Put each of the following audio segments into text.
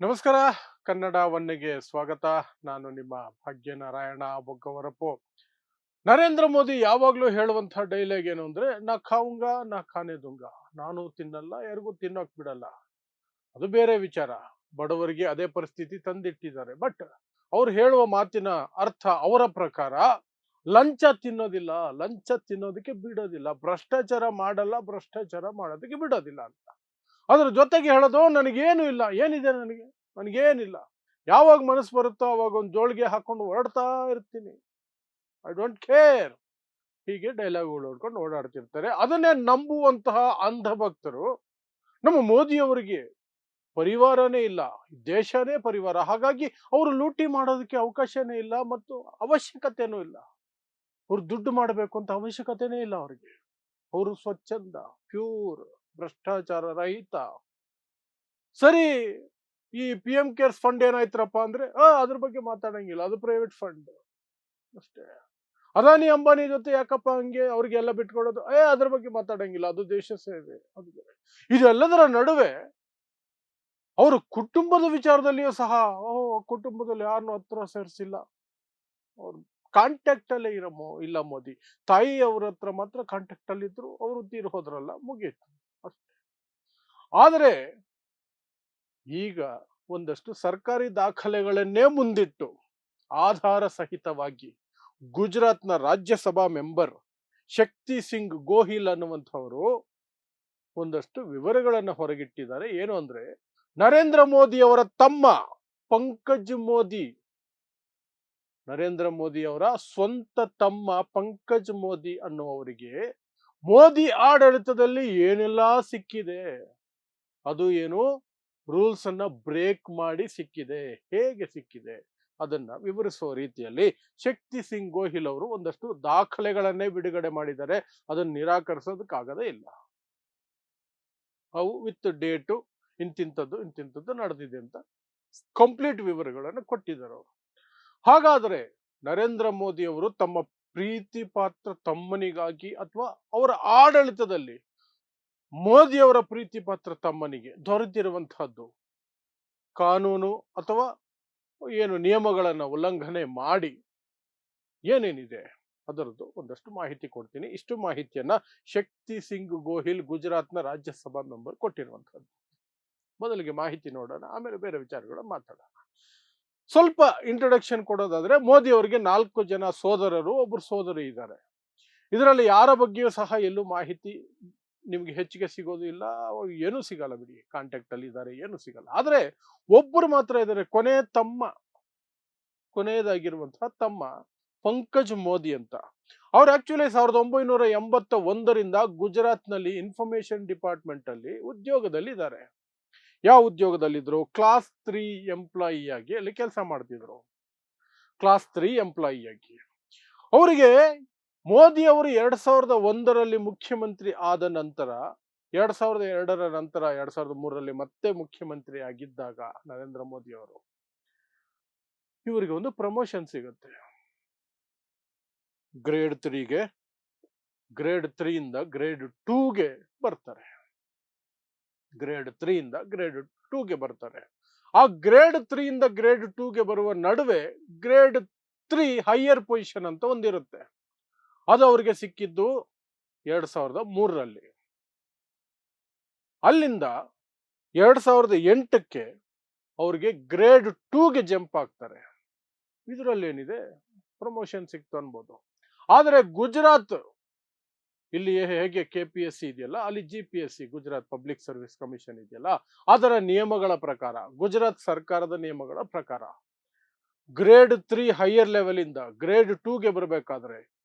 ನಮಸ್ಕಾರ. ಕನ್ನಡ ಒನ್ನೆಗೆ ಸ್ವಾಗತ. ನಾನು ನಿಮ್ಮ ಭಾಗ್ಯನಾರಾಯಣ ಬೊಗ್ಗವರಪ್ಪು. ನರೇಂದ್ರ ಮೋದಿ ಯಾವಾಗ್ಲೂ ಹೇಳುವಂತಹ ಡೈಲಾಗ್ ಏನು ಅಂದ್ರೆ, ನಾ ಖಾऊंगा ನಾ ಖಾನೆ दूंगा. ನಾನು ತಿನ್ನಲ್ಲ, ಯಾರಿಗೂ ತಿನ್ನೋಕ್ ಬಿಡಲ್ಲ. ಅದು ಬೇರೆ ವಿಚಾರ. ಬಡವರಿಗೆ ಅದೇ ಪರಿಸ್ಥಿತಿ ತಂದಿಟ್ಟಿದ್ದಾರೆ. ಬಟ್ ಅವ್ರು ಹೇಳುವ ಮಾತಿನ ಅರ್ಥ ಅವರ ಪ್ರಕಾರ ಲಂಚ ತಿನ್ನೋದಿಲ್ಲ, ಲಂಚ ತಿನ್ನೋದಕ್ಕೆ ಬಿಡೋದಿಲ್ಲ, ಭ್ರಷ್ಟಾಚಾರ ಮಾಡಲ್ಲ, ಭ್ರಷ್ಟಾಚಾರ ಮಾಡೋದಕ್ಕೆ ಬಿಡೋದಿಲ್ಲ ಅಂತ. ಅದ್ರ ಜೊತೆಗೆ ಹೇಳೋದು, ನನಗೇನು ಇಲ್ಲ, ಏನಿದೆ ನನಗೆ, ನನಗೇನಿಲ್ಲ, ಯಾವಾಗ ಮನಸ್ಸು ಬರುತ್ತೋ ಅವಾಗ ಒಂದು ಜೋಳಿಗೆ ಹಾಕೊಂಡು ಹೊರಡ್ತಾ ಇರ್ತೀನಿ, ಐ ಡೋಂಟ್ ಕೇರ್. ಹೀಗೆ ಡೈಲಾಗ್ಗಳು ಹೊಡ್ಕೊಂಡು ಓಡಾಡ್ತಿರ್ತಾರೆ. ಅದನ್ನೇ ನಂಬುವಂತಹ ಅಂಧ ಭಕ್ತರು ನಮ್ಮ ಮೋದಿಯವರಿಗೆ ಪರಿವಾರನೇ ಇಲ್ಲ, ದೇಶನೇ ಪರಿವಾರ. ಹಾಗಾಗಿ ಅವರು ಲೂಟಿ ಮಾಡೋದಕ್ಕೆ ಅವಕಾಶನೇ ಇಲ್ಲ ಮತ್ತು ಅವಶ್ಯಕತೆನೂ ಇಲ್ಲ. ಅವ್ರು ದುಡ್ಡು ಮಾಡಬೇಕು ಅಂತ ಅವಶ್ಯಕತೆನೇ ಇಲ್ಲ ಅವರಿಗೆ. ಅವರು ಸ್ವಚ್ಛಂದ, ಪ್ಯೂರ್, ಭ್ರಷ್ಟಾಚಾರ ರಹಿತ. ಸರಿ, ಈ ಪಿ ಎಂ ಕೇರ್ಸ್ ಫಂಡ್ ಏನಾಯ್ತ್ರಪ್ಪ ಅಂದ್ರೆ, ಅದ್ರ ಬಗ್ಗೆ ಮಾತಾಡಂಗಿಲ್ಲ, ಅದು ಪ್ರೈವೇಟ್ ಫಂಡ್ ಅಷ್ಟೇ. ಅದಾನಿ ಅಂಬಾನಿ ಜೊತೆ ಯಾಕಪ್ಪ ಹಂಗೆ ಅವ್ರಿಗೆಲ್ಲ ಬಿಟ್ಕೊಡೋದು, ಅದ್ರ ಬಗ್ಗೆ ಮಾತಾಡಂಗಿಲ್ಲ, ಅದು ದೇಶ ಸೇವೆ, ಅದು ಬೇರೆ. ಇದೆಲ್ಲದರ ನಡುವೆ ಅವರು ಕುಟುಂಬದ ವಿಚಾರದಲ್ಲಿಯೂ ಸಹ, ಕುಟುಂಬದಲ್ಲಿ ಯಾರನ್ನು ಹತ್ರ ಸೇರಿಸಿಲ್ಲ, ಅವ್ರು ಕಾಂಟ್ಯಾಕ್ಟ್ ಅಲ್ಲೇ ಇಲ್ಲ ಮೋದಿ. ತಾಯಿ ಅವ್ರ ಹತ್ರ ಮಾತ್ರ ಕಾಂಟ್ಯಾಕ್ಟ್ ಅಲ್ಲಿ ಇದ್ರು, ಅವರು ತೀರ್ ಹೋದ್ರಲ್ಲ, ಮುಗೀತು ಅಷ್ಟೇ. ಆದರೆ ಈಗ ಒಂದಷ್ಟು ಸರ್ಕಾರಿ ದಾಖಲೆಗಳನ್ನೇ ಮುಂದಿಟ್ಟು ಆಧಾರ ಸಹಿತವಾಗಿ ಗುಜರಾತ್ನ ರಾಜ್ಯಸಭಾ ಮೆಂಬರ್ ಶಕ್ತಿ ಸಿಂಗ್ ಗೋಹಿಲ್ ಅನ್ನುವಂಥವರು ಒಂದಷ್ಟು ವಿವರಗಳನ್ನು ಹೊರಗಿಟ್ಟಿದ್ದಾರೆ. ಏನು ಅಂದ್ರೆ, ನರೇಂದ್ರ ಮೋದಿ ಅವರ ತಮ್ಮ ಪಂಕಜ್ ಮೋದಿ, ನರೇಂದ್ರ ಮೋದಿ ಅವರ ಸ್ವಂತ ತಮ್ಮ ಪಂಕಜ್ ಮೋದಿ ಅನ್ನುವವರಿಗೆ ಮೋದಿ ಆಡಳಿತದಲ್ಲಿ ಏನೆಲ್ಲಾ ಸಿಕ್ಕಿದೆ, ಅದು ಏನು ರೂಲ್ಸ್ ಅನ್ನ ಬ್ರೇಕ್ ಮಾಡಿ ಸಿಕ್ಕಿದೆ, ಹೇಗೆ ಸಿಕ್ಕಿದೆ ಅದನ್ನ ವಿವರಿಸುವ ರೀತಿಯಲ್ಲಿ ಶಕ್ತಿ ಸಿಂಗ್ ಗೋಹಿಲ್ ಅವರು ಒಂದಷ್ಟು ದಾಖಲೆಗಳನ್ನೇ ಬಿಡುಗಡೆ ಮಾಡಿದ್ದಾರೆ. ಅದನ್ನು ನಿರಾಕರಿಸೋದಕ್ಕಾಗದೇ ಇಲ್ಲ. ಅವು ವಿತ್ ಡೇಟು, ಇಂತಿಂಥದ್ದು ಇಂತಿಂಥದ್ದು ನಡೆದಿದೆ ಅಂತ ಕಂಪ್ಲೀಟ್ ವಿವರಗಳನ್ನು ಕೊಟ್ಟಿದ್ದಾರೆ ಅವರು. ಹಾಗಾದರೆ ನರೇಂದ್ರ ಮೋದಿ ಅವರು ತಮ್ಮ ಪ್ರೀತಿ ಪಾತ್ರ ತಮ್ಮನಿಗಾಗಿ ಅಥವಾ ಅವರ ಆಡಳಿತದಲ್ಲಿ ಮೋದಿ ಅವರ ಪ್ರೀತಿ ಪಾತ್ರ ತಮ್ಮನಿಗೆ ದೊರೆತಿರುವಂತಹದ್ದು ಕಾನೂನು ಅಥವಾ ಏನು ನಿಯಮಗಳನ್ನು ಉಲ್ಲಂಘನೆ ಮಾಡಿ ಏನೇನಿದೆ ಅದರದ್ದು ಒಂದಷ್ಟು ಮಾಹಿತಿ ಕೊಡ್ತೀನಿ. ಇಷ್ಟು ಮಾಹಿತಿಯನ್ನ ಶಕ್ತಿ ಸಿಂಗ್ ಗೋಹಿಲ್ ಗುಜರಾತ್ನ ರಾಜ್ಯಸಭಾ ಮೆಂಬರ್ ಕೊಟ್ಟಿರುವಂತಹದ್ದು. ಮೊದಲಿಗೆ ಮಾಹಿತಿ ನೋಡೋಣ, ಆಮೇಲೆ ಬೇರೆ ವಿಚಾರಗಳ ಮಾತಾಡೋಣ. ಸ್ವಲ್ಪ ಇಂಟ್ರೊಡಕ್ಷನ್ ಕೊಡೋದಾದ್ರೆ, ಮೋದಿ ಅವರಿಗೆ 4 ಜನ ಸೋದರರು, ಒಬ್ಬರು ಸೋದರಿ ಇದ್ದಾರೆ. ಇದರಲ್ಲಿ ಯಾರ ಬಗ್ಗೆಯೂ ಸಹ ಎಲ್ಲೂ ಮಾಹಿತಿ ನಿಮ್ಗೆ ಹೆಚ್ಚಿಗೆ ಸಿಗೋದು ಇಲ್ಲ, ಏನೂ ಸಿಗಲ್ಲ ಬಿಡಿ. ಕಾಂಟ್ಯಾಕ್ಟ್ ಅಲ್ಲಿ ಇದ್ದಾರೆ, ಏನು ಸಿಗಲ್ಲ. ಆದ್ರೆ ಒಬ್ಬರು ಮಾತ್ರ ಇದ್ದಾರೆ, ಕೊನೆಯದಾಗಿರುವಂತಹ ತಮ್ಮ ಪಂಕಜ್ ಮೋದಿ ಅಂತ. ಅವ್ರು ಆಕ್ಚುಲಿ 1981ರಿಂದ ಗುಜರಾತ್ನಲ್ಲಿ ಇನ್ಫಾರ್ಮೇಶನ್ ಡಿಪಾರ್ಟ್ಮೆಂಟ್ ಅಲ್ಲಿ ಉದ್ಯೋಗದಲ್ಲಿ ಇದ್ದಾರೆ. ಯಾವ ಉದ್ಯೋಗದಲ್ಲಿದ್ರು? ಕ್ಲಾಸ್ 3 ಎಂಪ್ಲಾಯಿ ಆಗಿ ಅಲ್ಲಿ ಕೆಲಸ ಮಾಡ್ತಿದ್ರು. ಕ್ಲಾಸ್ 3 ಎಂಪ್ಲಾಯಿ ಆಗಿ ಅವರಿಗೆ ಮೋದಿ ಅವರು 2001ರಲ್ಲಿ ಮುಖ್ಯಮಂತ್ರಿ ಆದ ನಂತರ, 2002ರ ನಂತರ 2003ರಲ್ಲಿ ಮತ್ತೆ ಮುಖ್ಯಮಂತ್ರಿ ಆಗಿದ್ದಾಗ ನರೇಂದ್ರ ಮೋದಿ ಅವರು, ಇವರಿಗೆ ಒಂದು ಪ್ರಮೋಷನ್ ಸಿಗುತ್ತೆ. ಗ್ರೇಡ್ 3ಗೆ, ಗ್ರೇಡ್ 3 ಇಂದ ಗ್ರೇಡ್ 2ಗೆ ಬರ್ತಾರೆ. ಗ್ರೇಡ್ 3 ಇಂದ ಗ್ರೇಡ್ 2ಗೆ ಬರ್ತಾರೆ. ಆ ಗ್ರೇಡ್ 3 ಇಂದ ಗ್ರೇಡ್ 2ಗೆ ಬರುವ ನಡುವೆ ಗ್ರೇಡ್ 3 ಹೈಯರ್ ಪೊಸಿಷನ್ ಅಂತ ಒಂದಿರುತ್ತೆ. ಅದು ಅವ್ರಿಗೆ ಸಿಕ್ಕಿದ್ದು 2003ರಲ್ಲಿ. ಅಲ್ಲಿಂದ 2008ಕ್ಕೆ ಅವ್ರಿಗೆ ಗ್ರೇಡ್ 2ಗೆ ಜಂಪ್ ಆಗ್ತಾರೆ. ಇದರಲ್ಲಿ ಏನಿದೆ, ಪ್ರಮೋಷನ್ ಸಿಕ್ತು ಅನ್ಬೋದು. ಆದರೆ ಗುಜರಾತ್, ಇಲ್ಲಿ ಹೇಗೆ KPSC ಇದೆಯಲ್ಲ, ಅಲ್ಲಿ GPSC, Gujarat public service commission ಇದೆಯಲ್ಲ, ಅದರ ನಿಯಮಗಳ ಪ್ರಕಾರ, ಗುಜರಾತ್ ಸರ್ಕಾರದ ನಿಯಮಗಳ ಪ್ರಕಾರ ಗ್ರೇಡ್ 3 ಹೈಯರ್ ಲೆವೆಲ್ ಇಂದ ಗ್ರೇಡ್ 2ಗೆ ಬರಬೇಕಾದ್ರೆ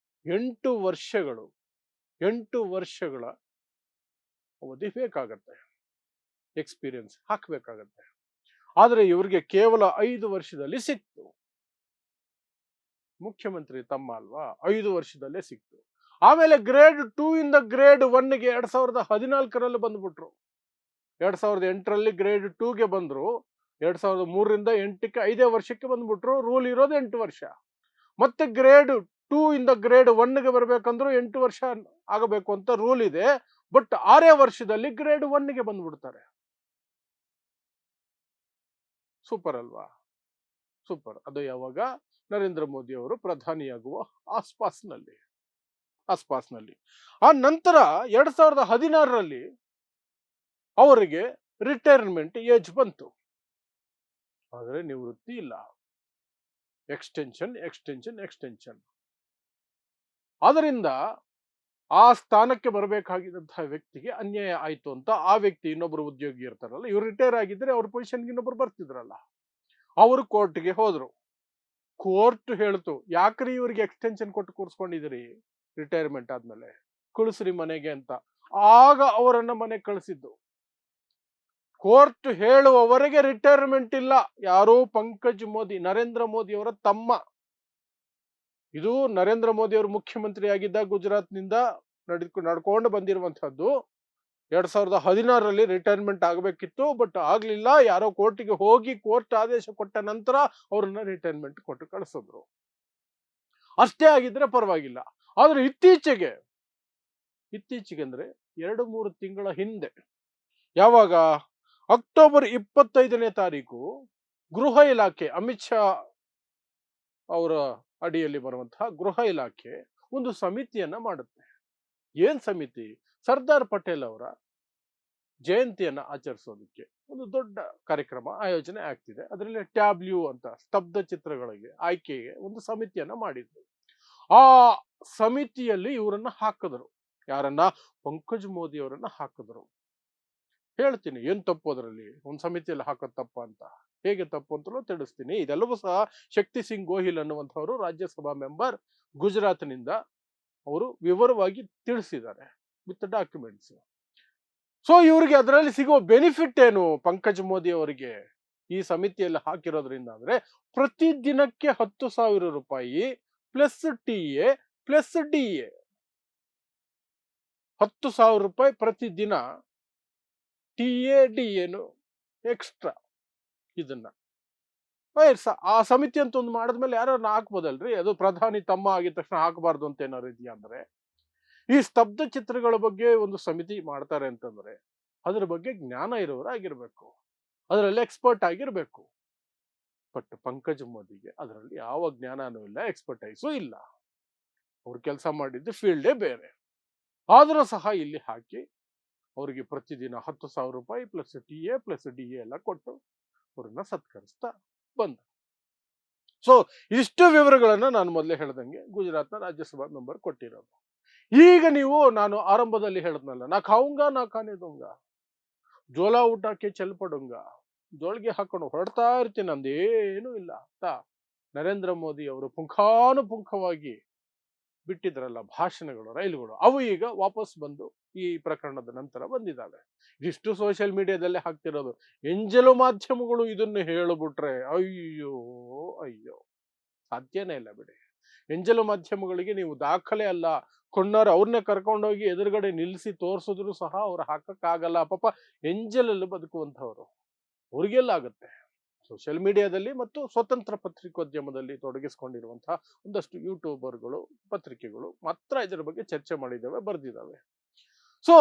8 ವರ್ಷಗಳ ಅವಧಿ ಬೇಕಾಗತ್ತೆ, ಎಕ್ಸ್ಪೀರಿಯನ್ಸ್ ಹಾಕಬೇಕಾಗತ್ತೆ. ಆದ್ರೆ ಇವ್ರಿಗೆ ಕೇವಲ 5 ವರ್ಷದಲ್ಲಿ ಸಿಕ್ತು. ಮುಖ್ಯಮಂತ್ರಿ ತಮ್ಮ ಅಲ್ವಾ, 5 ವರ್ಷದಲ್ಲೇ ಸಿಕ್ತು. ಆಮೇಲೆ ಗ್ರೇಡ್ 2 ಇಂದ ಗ್ರೇಡ್ 1ಗೆ 2014ರಲ್ಲಿ ಬಂದ್ಬಿಟ್ರು. 2008ರಲ್ಲಿ ಗ್ರೇಡ್ 2ಗೆ ಬಂದ್ರು, 2003ರಿಂದ 8ಕ್ಕೆ 5 ವರ್ಷಕ್ಕೆ ಬಂದ್ಬಿಟ್ರು. ರೂಲ್ ಇರೋದು 8 ವರ್ಷ. ಮತ್ತೆ ಗ್ರೇಡ್ 2 ಇಂದ ಗ್ರೇಡ್ 1ಗೆ ಬರ್ಬೇಕಂದ್ರೂ 8 ವರ್ಷ ಆಗಬೇಕು ಅಂತ ರೂಲ್ ಇದೆ. ಬಟ್ 6 ವರ್ಷದಲ್ಲಿ ಗ್ರೇಡ್ 1ಗೆ ಬಂದ್ಬಿಡ್ತಾರೆ. ಸೂಪರ್ ಅಲ್ವಾ? ಸೂಪರ್. ಅದು ಯಾವಾಗ? ನರೇಂದ್ರ ಮೋದಿ ಅವರು ಪ್ರಧಾನಿಯಾಗುವ ಆಸ್ಪಾಸ್ನಲ್ಲಿ ಆಸ್ಪಾಸ್ನಲ್ಲಿ. ಆ ನಂತರ 2016ರಲ್ಲಿ ಅವರಿಗೆ ರಿಟೈರ್ಮೆಂಟ್ ಏಜ್ ಬಂತು. ಆದರೆ ನಿವೃತ್ತಿ ಇಲ್ಲ. Extension extension extension. ಅದರಿಂದ ಆ ಸ್ಥಾನಕ್ಕೆ ಬರಬೇಕಾಗಿದ್ದಂತಹ ವ್ಯಕ್ತಿಗೆ ಅನ್ಯಾಯ ಆಯ್ತು ಅಂತ ಆ ವ್ಯಕ್ತಿ ಇನ್ನೊಬ್ರು ಉದ್ಯೋಗಿ ಇರ್ತಾರಲ್ಲ, ಇವ್ರು ರಿಟೈರ್ ಆಗಿದ್ರೆ ಅವ್ರ ಪೊಸಿಷನ್ಗೆ ಇನ್ನೊಬ್ರು ಬರ್ತಿದ್ರಲ್ಲ, ಅವರು ಕೋರ್ಟ್ಗೆ ಹೋದ್ರು. ಕೋರ್ಟ್ ಹೇಳ್ತು, ಯಾಕ್ರಿ ಇವ್ರಿಗೆ ಎಕ್ಸ್ಟೆನ್ಷನ್ ಕೊಟ್ಟು ಕೂರಿಸ್ಕೊಂಡಿದ್ದೀರಿ ರಿಟೈರ್ಮೆಂಟ್ ಆದ್ಮೇಲೆ, ಕಳಿಸ್ರಿ ಮನೆಗೆ ಅಂತ. ಆಗ ಅವರನ್ನ ಮನೆಗೆ ಕಳಿಸಿದ್ದು. ಕೋರ್ಟ್ ಹೇಳುವವರೆಗೆ ರಿಟೈರ್ಮೆಂಟ್ ಇಲ್ಲ. ಯಾರೋ ಪಂಕಜ್ ಮೋದಿ, ನರೇಂದ್ರ ಮೋದಿ ಅವರ ತಮ್ಮ. ಇದು ನರೇಂದ್ರ ಮೋದಿ ಅವರು ಮುಖ್ಯಮಂತ್ರಿ ಆಗಿದ್ದ ಗುಜರಾತ್ನಿಂದ ನಡ್ಕೊಂಡು ಬಂದಿರುವಂತಹದ್ದು. 2016ರಲ್ಲಿ ರಿಟೈರ್ಮೆಂಟ್ ಆಗಬೇಕಿತ್ತು, ಬಟ್ ಆಗ್ಲಿಲ್ಲ. ಯಾರೋ ಕೋರ್ಟಿಗೆ ಹೋಗಿ ಕೋರ್ಟ್ ಆದೇಶ ಕೊಟ್ಟ ನಂತರ ಅವ್ರನ್ನ ರಿಟೈರ್ಮೆಂಟ್ ಕೊಟ್ಟು ಕಳಿಸಿದ್ರು. ಅಷ್ಟೇ ಆಗಿದ್ರೆ ಪರವಾಗಿಲ್ಲ. ಆದ್ರೆ ಇತ್ತೀಚೆಗೆ ಅಂದ್ರೆ 2-3 ತಿಂಗಳ ಹಿಂದೆ, ಯಾವಾಗ ಅಕ್ಟೋಬರ್ 25ನೇ ತಾರೀಕು ಗೃಹ ಇಲಾಖೆ, ಅಮಿತ್ ಶಾ ಅವರ ಅಡಿಯಲ್ಲಿ ಬರುವಂತಹ ಗೃಹ ಇಲಾಖೆ ಒಂದು ಸಮಿತಿಯನ್ನ ಮಾಡುತ್ತೆ. ಏನ್ ಸಮಿತಿ? ಸರ್ದಾರ್ ಪಟೇಲ್ ಅವರ ಜಯಂತಿಯನ್ನ ಆಚರಿಸೋದಕ್ಕೆ ಒಂದು ದೊಡ್ಡ ಕಾರ್ಯಕ್ರಮ ಆಯೋಜನೆ ಆಗ್ತಿದೆ. ಅದರಲ್ಲಿ ಟ್ಯಾಬ್ಲ್ಯೂ ಅಂತ ಸ್ತಬ್ಧ ಚಿತ್ರಗಳಿಗೆ ಆಯ್ಕೆಗೆ ಒಂದು ಸಮಿತಿಯನ್ನ ಮಾಡಿದ್ರು. ಆ ಸಮಿತಿಯಲ್ಲಿ ಇವರನ್ನ ಹಾಕಿದ್ರು. ಯಾರನ್ನ? ಪಂಕಜ್ ಮೋದಿ ಅವರನ್ನ ಹಾಕಿದ್ರು. ಹೇಳ್ತೀನಿ ಏನ್ ತಪ್ಪು ಅದರಲ್ಲಿ, ಒಂದು ಸಮಿತಿಯಲ್ಲಿ ಹಾಕೋದು ತಪ್ಪ ಅಂತ. ಹೇಗೆ ತಪ್ಪು ಅಂತಲೂ ತಿಳಿಸ್ತೀನಿ. ಇದೆಲ್ಲವೂ ಸಹ ಶಕ್ತಿ ಸಿಂಗ್ ಗೋಹಿಲ್ ಅನ್ನುವಂಥವರು ರಾಜ್ಯಸಭಾ ಮೆಂಬರ್ ಗುಜರಾತ್ನಿಂದ ಅವರು ವಿವರವಾಗಿ ತಿಳಿಸಿದ್ದಾರೆ ವಿತ್ ಡಾಕ್ಯುಮೆಂಟ್ಸ್. ಸೊ ಇವರಿಗೆ ಅದರಲ್ಲಿ ಸಿಗುವ ಬೆನಿಫಿಟ್ ಏನು? ಪಂಕಜ್ ಮೋದಿ ಅವರಿಗೆ ಈ ಸಮಿತಿಯಲ್ಲಿ ಹಾಕಿರೋದ್ರಿಂದ ಅಂದ್ರೆ, ಪ್ರತಿ ದಿನಕ್ಕೆ 10,000 ರೂಪಾಯಿ ಪ್ಲಸ್ ಟಿಎ ಪ್ಲಸ್ ಡಿಎ. 10,000 ರೂಪಾಯಿ ಪ್ರತಿ ದಿನ, ಟಿಎ ಡಿಎನು ಎಕ್ಸ್ಟ್ರಾ. ಇದನ್ನ ಆ ಸಮಿತಿ ಅಂತ ಒಂದು ಮಾಡಿದ್ಮೇಲೆ ಯಾರನ್ನ ಹಾಕ್ಬೋದಲ್ರಿ? ಅದು ಪ್ರಧಾನಿ ತಮ್ಮ ಆಗಿದ ತಕ್ಷಣ ಹಾಕಬಾರ್ದು ಅಂತ ಏನಾರು ಇದೆಯಾ? ಅಂದ್ರೆ, ಈ ಸ್ತಬ್ಧ ಚಿತ್ರಗಳ ಬಗ್ಗೆ ಒಂದು ಸಮಿತಿ ಮಾಡ್ತಾರೆ ಅಂತಂದ್ರೆ ಅದ್ರ ಬಗ್ಗೆ ಜ್ಞಾನ ಇರೋರಾಗಿರ್ಬೇಕು, ಅದರಲ್ಲಿ ಎಕ್ಸ್ಪರ್ಟ್ ಆಗಿರ್ಬೇಕು. ಬಟ್ ಪಂಕಜ್ ಮೋದಿಗೆ ಅದರಲ್ಲಿ ಯಾವ ಜ್ಞಾನನೂ ಇಲ್ಲ, ಎಕ್ಸ್ಪರ್ಟೈಸು ಇಲ್ಲ. ಅವ್ರು ಕೆಲಸ ಮಾಡಿದ್ದು ಫೀಲ್ಡೇ ಬೇರೆ. ಆದರೂ ಸಹ ಇಲ್ಲಿ ಹಾಕಿ ಅವರಿಗೆ ಪ್ರತಿದಿನ 10,000 ರೂಪಾಯಿ ಪ್ಲಸ್ ಟಿಎ ಪ್ಲಸ್ ಡಿಎ ಎಲ್ಲ ಕೊಟ್ಟು ಅವ್ರನ್ನ ಸತ್ಕರಿಸ್ತಾ ಬಂದ. ಸೊ ಇಷ್ಟು ವಿವರಗಳನ್ನ ನಾನು ಮೊದಲೇ ಹೇಳ್ದಂಗೆ ಗುಜರಾತ್ನ ರಾಜ್ಯಸಭಾ ಮೆಂಬರ್ ಕೊಟ್ಟಿರೋದು. ಈಗ ನೀವು, ನಾನು ಆರಂಭದಲ್ಲಿ ಹೇಳಿದ್ನಲ್ಲ, ನಾ ಖಾऊंगा ನಾ ಖಾನೆ दूंगा, ಜೋಲ ಊಟಕ್ಕೆ ಚಲ್ ಪಡುಂಗ, ಜೋಳಿಗೆ ಹಾಕೊಂಡು ಹೊರಡ್ತಾ ಇರ್ತೀನಿ, ನಂದೇನು ಇಲ್ಲ ಅಂತ ನರೇಂದ್ರ ಮೋದಿ ಅವರು ಪುಂಖಾನುಪುಂಖವಾಗಿ ಬಿಟ್ಟಿದ್ರಲ್ಲ ಭಾಷಣಗಳು, ರೈಲುಗಳು, ಅವು ಈಗ ವಾಪಸ್ ಬಂದು ಈ ಪ್ರಕರಣದ ನಂತರ ಬಂದಿದ್ದಾವೆ. ಇದಿಷ್ಟು ಸೋಷಿಯಲ್ ಮೀಡಿಯಾದಲ್ಲೇ ಹಾಕ್ತಿರೋದು. ಎಂಜಲು ಮಾಧ್ಯಮಗಳು ಇದನ್ನು ಹೇಳಿಬಿಟ್ರೆ ಅಯ್ಯೋ ಅಯ್ಯೋ, ಸಾಧ್ಯನೇ ಇಲ್ಲ ಬಿಡಿ. ಎಂಜಲು ಮಾಧ್ಯಮಗಳಿಗೆ ನೀವು ದಾಖಲೆ ಅಲ್ಲ, ಕೊಂಡಾರ ಅವ್ರನ್ನೇ ಕರ್ಕೊಂಡೋಗಿ ಎದುರುಗಡೆ ನಿಲ್ಲಿಸಿ ತೋರಿಸಿದ್ರು ಸಹ ಅವ್ರು ಹಾಕಕ್ಕಾಗಲ್ಲ. ಪಾಪ ಎಂಜಲಲ್ಲಿ ಬದುಕುವಂಥವ್ರು, ಅವ್ರಿಗೆಲ್ಲ ಆಗುತ್ತೆ. ಸೋಷಿಯಲ್ ಮೀಡಿಯಾದಲ್ಲಿ ಮತ್ತು ಸ್ವತಂತ್ರ ಪತ್ರಿಕೋದ್ಯಮದಲ್ಲಿ ತೊಡಗಿಸಿಕೊಂಡಿರುವಂತಹ ಒಂದಷ್ಟು ಯೂಟ್ಯೂಬರ್ಗಳು, ಪತ್ರಿಕೆಗಳು ಮಾತ್ರ ಇದರ ಬಗ್ಗೆ ಚರ್ಚೆ ಮಾಡಿದ್ದಾವೆ, ಬರೆದಿದ್ದಾವೆ. ಸೊ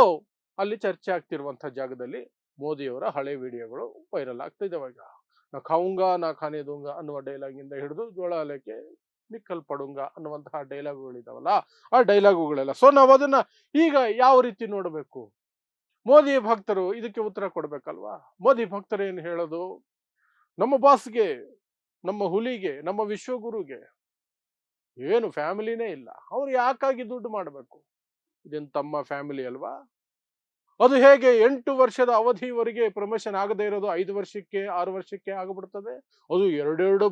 ಅಲ್ಲಿ ಚರ್ಚೆ ಆಗ್ತಿರುವಂತಹ ಜಾಗದಲ್ಲಿ ಮೋದಿಯವರ ಹಳೆ ವಿಡಿಯೋಗಳು ವೈರಲ್ ಆಗ್ತಾ ಇದ್ದಾವೆ. ಈಗ ನಾ ಖಾऊंगा ನಾ ಖಾನೆ दूंगा ಅನ್ನುವ ಡೈಲಾಗಿಂದ ಹಿಡಿದು ಜೋಳ ಅಲೆಕೆ ನಿಕ್ಕಲ್ ಪಡುಂಗ ಅನ್ನುವಂತಹ ಡೈಲಾಗುಗಳಿದಾವಲ್ಲ, ಆ ಡೈಲಾಗುಗಳೆಲ್ಲ. ಸೊ ನಾವು ಅದನ್ನ ಈಗ ಯಾವ ರೀತಿ ನೋಡಬೇಕು? ಮೋದಿ ಭಕ್ತರು ಇದಕ್ಕೆ ಉತ್ತರ ಕೊಡ್ಬೇಕಲ್ವಾ? ಮೋದಿ ಭಕ್ತರು ಏನು ಹೇಳೋದು? ನಮ್ಮ ಬಾಸ್ಗೆ, ನಮ್ಮ ಹುಲಿಗೆ, ನಮ್ಮ ವಿಶ್ವಗುರುಗೆ ಏನು ಫ್ಯಾಮಿಲಿನೇ ಇಲ್ಲ, ಅವ್ರು ಯಾಕಾಗಿ ದುಡ್ಡು ಮಾಡಬೇಕು? ಇದೇನು ತಮ್ಮ ಫ್ಯಾಮಿಲಿ ಅಲ್ವಾ? ಅದು ಹೇಗೆ 8 ವರ್ಷದ ಅವಧಿವರೆಗೆ ಪ್ರಮೋಷನ್ ಆಗದೇ ಇರೋದು 5 ವರ್ಷಕ್ಕೆ 6 ವರ್ಷಕ್ಕೆ ಆಗ್ಬಿಡ್ತದೆ? ಅದು ಎರಡೆರಡು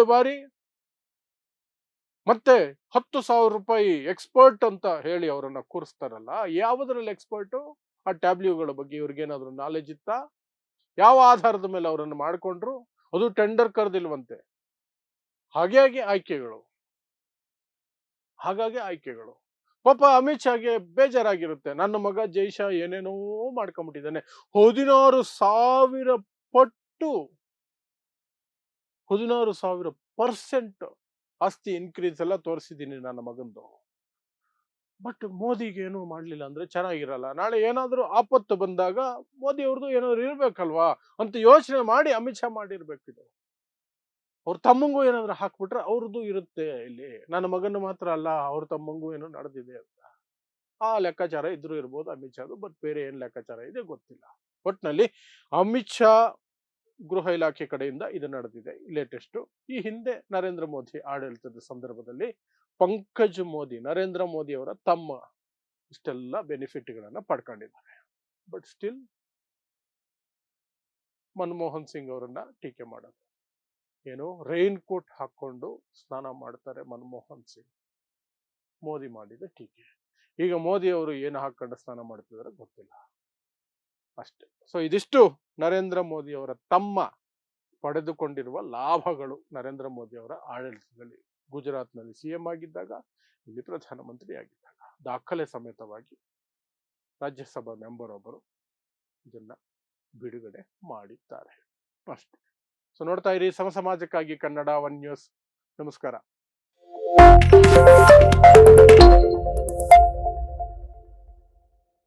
ಬಾರಿ ಮತ್ತೆ 10,000 ರೂಪಾಯಿ ಎಕ್ಸ್ಪರ್ಟ್ ಅಂತ ಹೇಳಿ ಅವರನ್ನ ಕೂರಿಸ್ತಾರಲ್ಲ, ಯಾವುದರಲ್ಲಿ ಎಕ್ಸ್ಪರ್ಟು? ಆ ಟ್ಯಾಬ್ಲ್ಯೂಗಳ ಬಗ್ಗೆ ಇವ್ರಿಗೇನಾದ್ರು ನಾಲೆಜ್ ಇತ್ತಾ? ಯಾವ ಆಧಾರದ ಮೇಲೆ ಅವರನ್ನು ಮಾಡ್ಕೊಂಡ್ರು? ಅದು ಟೆಂಡರ್ ಕರೆದಿಲ್ವಂತೆ. ಹಾಗಾಗಿ ಆಯ್ಕೆಗಳು. ಪಾಪ ಅಮಿತ್ ಶಾಗೆ ಬೇಜಾರಾಗಿರುತ್ತೆ, ನನ್ನ ಮಗ ಜೈಶಾ ಏನೇನೋ ಮಾಡ್ಕೊಂಡ್ಬಿಟ್ಟಿದ್ದಾನೆ, 16,000 ಪಟ್ಟು 16,000% ಆಸ್ತಿ ಇನ್ಕ್ರೀಸ್ ಎಲ್ಲ ತೋರಿಸಿದ್ದೀನಿ ನನ್ನ ಮಗಂದು. ಬಟ್ ಮೋದಿಗೆ ಏನು ಮಾಡ್ಲಿಲ್ಲ ಅಂದ್ರೆ ಚೆನ್ನಾಗಿರಲ್ಲ. ನಾಳೆ ಏನಾದ್ರೂ ಆಪತ್ತು ಬಂದಾಗ ಮೋದಿ ಅವ್ರದ್ದು ಏನಾದ್ರು ಇರ್ಬೇಕಲ್ವಾ ಅಂತ ಯೋಚನೆ ಮಾಡಿ ಅಮಿತ್ ಶಾ ಮಾಡಿರ್ಬೇಕಿದು. ಅವ್ರ ತಮ್ಮಂಗೂ ಏನಾದ್ರು ಹಾಕ್ಬಿಟ್ರೆ ಅವ್ರದ್ದು ಇರುತ್ತೆ ಇಲ್ಲಿ. ನನ್ನ ಮಗನ ಮಾತ್ರ ಅಲ್ಲ, ಅವ್ರ ತಮ್ಮಂಗೂ ಏನೋ ನಡೆದಿದೆ ಅಂತ ಆ ಲೆಕ್ಕಾಚಾರ ಇದ್ರೂ ಇರ್ಬೋದು ಅಮಿತ್ ಶಾದು. ಬಟ್ ಬೇರೆ ಏನ್ ಲೆಕ್ಕಾಚಾರ ಇದೆ ಗೊತ್ತಿಲ್ಲ. ಒಟ್ನಲ್ಲಿ ಅಮಿತ್ ಶಾ ಗೃಹ ಇಲಾಖೆ ಕಡೆಯಿಂದ ಇದು ನಡೆದಿದೆ ಲೇಟೆಸ್ಟ್. ಈ ಹಿಂದೆ ನರೇಂದ್ರ ಮೋದಿ ಆಡಳಿತದ ಸಂದರ್ಭದಲ್ಲಿ ಪಂಕಜ್ ಮೋದಿ, ನರೇಂದ್ರ ಮೋದಿ ಅವರ ತಮ್ಮ, ಇಷ್ಟೆಲ್ಲ ಬೆನಿಫಿಟ್ಗಳನ್ನ ಪಡ್ಕೊಂಡಿದ್ದಾರೆ. ಬಟ್ ಸ್ಟಿಲ್ ಮನಮೋಹನ್ ಸಿಂಗ್ ಅವರನ್ನ ಟೀಕೆ ಮಾಡೋದು, ಏನು ರೈನ್ ಕೋಟ್ ಹಾಕೊಂಡು ಸ್ನಾನ ಮಾಡ್ತಾರೆ ಮನಮೋಹನ್ ಸಿಂಗ್, ಮೋದಿ ಮಾಡಿದ ಟೀಕೆ. ಈಗ ಮೋದಿ ಅವರು ಏನು ಹಾಕೊಂಡು ಸ್ನಾನ ಮಾಡ್ತಿದಾರೆ ಗೊತ್ತಿಲ್ಲ ಅಷ್ಟೇ. ಸೊ ಇದಿಷ್ಟು ನರೇಂದ್ರ ಮೋದಿ ಅವರ ತಮ್ಮ ಪಡೆದುಕೊಂಡಿರುವ ಲಾಭಗಳು ನರೇಂದ್ರ ಮೋದಿ ಅವರ ಆಡಳಿತದಲ್ಲಿ. ಗುಜರಾತ್ನಲ್ಲಿ ಸಿಎಂ ಆಗಿದ್ದಾಗ, ಇಲ್ಲಿ ಪ್ರಧಾನಮಂತ್ರಿ ಆಗಿದ್ದಾಗ ದಾಖಲೆ ಸಮೇತವಾಗಿ ರಾಜ್ಯಸಭಾ ಮೆಂಬರ್ ಒಬ್ಬರು ಇದನ್ನ ಬಿಡುಗಡೆ ಮಾಡಿದ್ದಾರೆ ಅಷ್ಟೇ. ಸೊ ನೋಡ್ತಾ ಇರಿ ಸಮ ಸಮಾಜಕ್ಕಾಗಿ ಕನ್ನಡ 1 ನ್ಯೂಸ್. ನಮಸ್ಕಾರ.